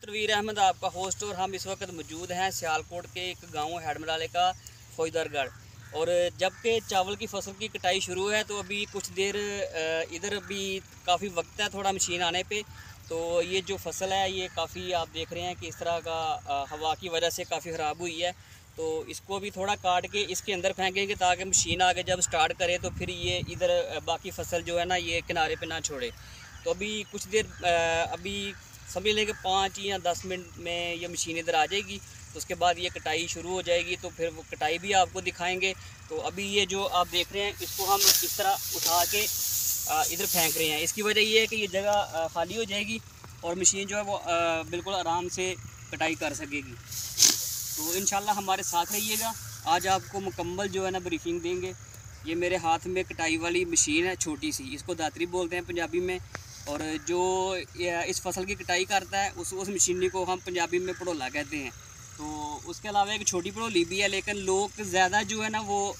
तनवीर अहमद आपका होस्ट और हम इस वक्त मौजूद हैं सियालकोट के एक गांव हैडमराले का फौजदारगढ़। और जबकि चावल की फसल की कटाई शुरू है तो अभी कुछ देर इधर अभी काफ़ी वक्त है थोड़ा मशीन आने पे। तो ये जो फसल है ये काफ़ी आप देख रहे हैं कि इस तरह का हवा की वजह से काफ़ी ख़राब हुई है। तो इसको भी थोड़ा काट के इसके अंदर फेंकेंगे ताकि मशीन आगे जब स्टार्ट करे तो फिर ये इधर बाकी फसल जो है ना ये किनारे पे ना छोड़े। तो अभी कुछ देर अभी समझ लें कि 5 या 10 मिनट में ये मशीन इधर आ जाएगी। तो उसके बाद ये कटाई शुरू हो जाएगी तो फिर वो कटाई भी आपको दिखाएंगे। तो अभी ये जो आप देख रहे हैं इसको हम इस तरह उठा के इधर फेंक रहे हैं। इसकी वजह ये है कि ये जगह खाली हो जाएगी और मशीन जो है वो बिल्कुल आराम से कटाई कर सकेगी। तो इंशाल्लाह हमारे साथ रहिएगा, आज आपको मुकम्मल जो है ना ब्रीफिंग देंगे। ये मेरे हाथ में कटाई वाली मशीन है छोटी सी, इसको दातरी बोलते हैं पंजाबी में। और जो इस फसल की कटाई करता है उस मशीनी को हम पंजाबी में पड़ोला कहते हैं। तो उसके अलावा एक छोटी पड़ोली भी है, लेकिन लोग ज़्यादा जो है ना वो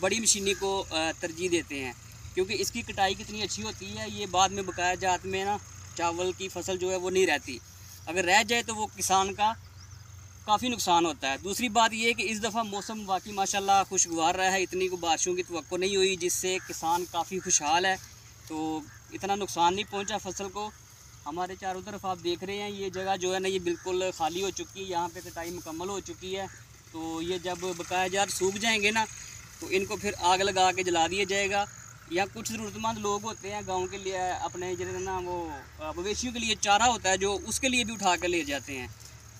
बड़ी मशीनी को तरजीह देते हैं क्योंकि इसकी कटाई कितनी अच्छी होती है। ये बाद में बकाया जात में ना चावल की फसल जो है वो नहीं रहती, अगर रह जाए तो वो किसान का काफ़ी नुकसान होता है। दूसरी बात ये है कि इस दफ़ा मौसम वाकई माशाल्लाह खुशगवार रहा है, इतनी को बारिशों की तवक्को नहीं हुई जिससे किसान काफ़ी खुशहाल है। तो इतना नुकसान नहीं पहुंचा फसल को। हमारे चारों तरफ आप देख रहे हैं ये जगह जो है ना ये बिल्कुल खाली हो चुकी है, यहाँ पे कटाई मुकम्मल हो चुकी है। तो ये जब बकाया जात सूख जाएंगे ना तो इनको फिर आग लगा के जला दिया जाएगा। या कुछ ज़रूरतमंद लोग होते हैं गांव के लिए अपने जो ना वो मवेशियों के लिए चारा होता है जो उसके लिए भी उठा कर ले जाते हैं।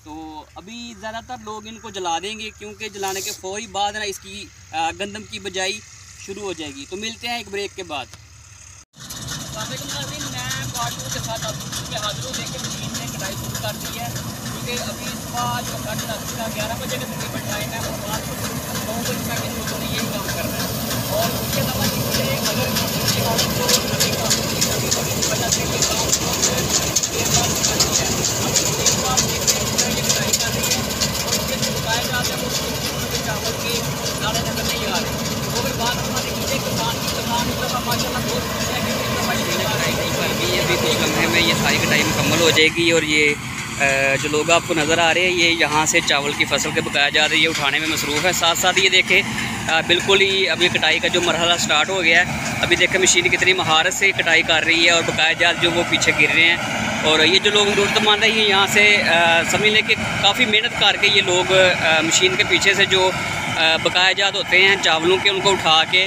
तो अभी ज़्यादातर लोग इनको जला देंगे क्योंकि जलाने के फौरी बाद ना इसकी गंदम की बजाई शुरू हो जाएगी। तो मिलते हैं एक ब्रेक के बाद। मैं कार्टून के साथ आपके हाजिर हूँ। देखिए मशीन ने कटाई शुरू कर दी है क्योंकि अभी सुबह जो 10:30 का 11 बजे का तकरीबन टाइम है और रात को 9 बजे तक इन लोगों ने यही काम करना है। और उसके अलावा अगर वजह से ये काम देर बाद करनी है। अब एक बार ये कटाई कर रही है और उसके जो उगाए जाते हैं वो चावल के दाने नजर नहीं आ रहे। तो फिर बात हमारे किसान की तरफ माशाल्लाह बहुत खुश है कि अभी कुछ लम्हे में ये सारी कटाई मुकम्मल हो जाएगी। और ये जो लोग आपको नज़र आ रहे हैं ये यहाँ से चावल की फसल के बकाया जा रही है उठाने में मसरूफ़ है। साथ साथ ये देखें बिल्कुल ही अभी कटाई का जो मरहला स्टार्ट हो गया है। अभी देखें मशीन कितनी महारत से कटाई कर रही है और बकाया जात जो वो पीछे गिर रहे हैं। और ये जो लोग ज़रूरतमंद है ये यहाँ से समझ लें कि काफ़ी मेहनत करके ये लोग मशीन के पीछे से जो बकाया जात होते हैं चावलों के उनको उठा के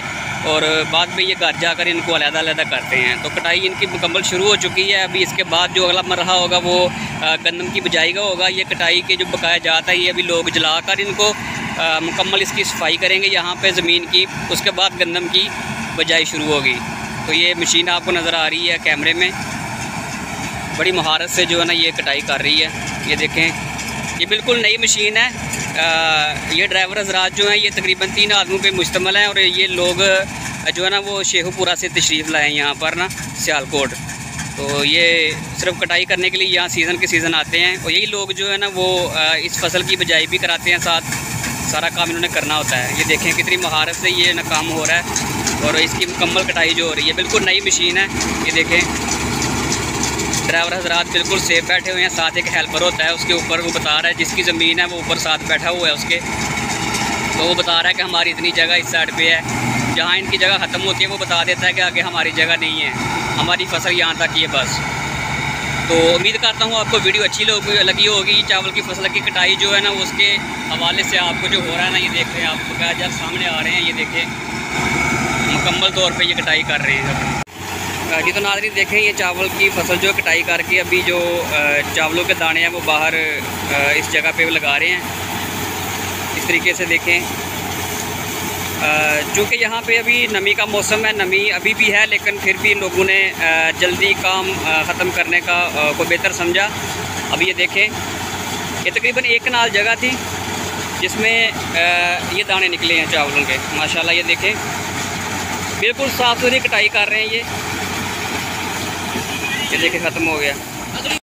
और बाद में ये घर जाकर इनको अलग-अलग करते हैं। तो कटाई इनकी मुकम्मल शुरू हो चुकी है। अभी इसके बाद जो अगला मरहला होगा वो गंदम की बिजाई का होगा। ये कटाई के जो बकाया जाता है ये अभी लोग जलाकर इनको मुकम्मल इसकी सफाई करेंगे यहाँ पे ज़मीन की। उसके बाद गंदम की बिजाई शुरू होगी। तो ये मशीन आपको नज़र आ रही है कैमरे में, बड़ी महारत से जो है ना ये कटाई कर रही है। ये देखें ये बिल्कुल नई मशीन है। ये ड्राइवर हज़रात जो हैं ये तकरीबन 3 आदमियों पे मुश्तमिल हैं। और ये लोग जो है ना वो शेखुपुरा से तशरीफ़ लाए हैं यहाँ पर ना सियालकोट। तो ये सिर्फ कटाई करने के लिए यहाँ सीज़न के सीज़न आते हैं। और यही लोग जो है ना वो इस फसल की बिजाई भी कराते हैं, साथ सारा काम इन्होंने करना होता है। ये देखें कितनी महारत से ये ना काम हो रहा है और इसकी मुकम्मल कटाई जो हो रही है बिल्कुल नई मशीन है। ये देखें ड्राइवर हज़रात बिल्कुल सेफ बैठे हुए हैं, साथ एक हेल्पर होता है उसके ऊपर, वो बता रहा है जिसकी ज़मीन है वो ऊपर साथ बैठा हुआ है उसके। तो वो बता रहा है कि हमारी इतनी जगह इस साइड पे है, जहाँ इनकी जगह ख़त्म होती है वो बता देता है कि आगे हमारी जगह नहीं है, हमारी फसल यहाँ तक ही है बस। तो उम्मीद करता हूँ आपको वीडियो अच्छी लगी होगी। चावल की फसल की कटाई जो है ना उसके हवाले से आपको जो हो रहा है ना ये देख रहे हैं आप बकाया जात सामने आ रहे हैं। ये देखें मुकम्मल तौर पर ये कटाई कर रहे हैं जी। तो नाज़रीन देखें ये चावल की फसल जो कटाई करके अभी जो चावलों के दाने हैं वो बाहर इस जगह पे लगा रहे हैं। इस तरीके से देखें चूँकि यहाँ पे अभी नमी का मौसम है, नमी अभी भी है, लेकिन फिर भी लोगों ने जल्दी काम ख़त्म करने का को बेहतर समझा। अभी ये देखें ये तकरीबन 1 कनाल जगह थी जिसमें ये दाने निकले हैं चावलों के माशाल्लाह। ये देखें बिल्कुल साफ़ सुथरी कटाई कर रहे हैं ये देखें ख़त्म हो गया।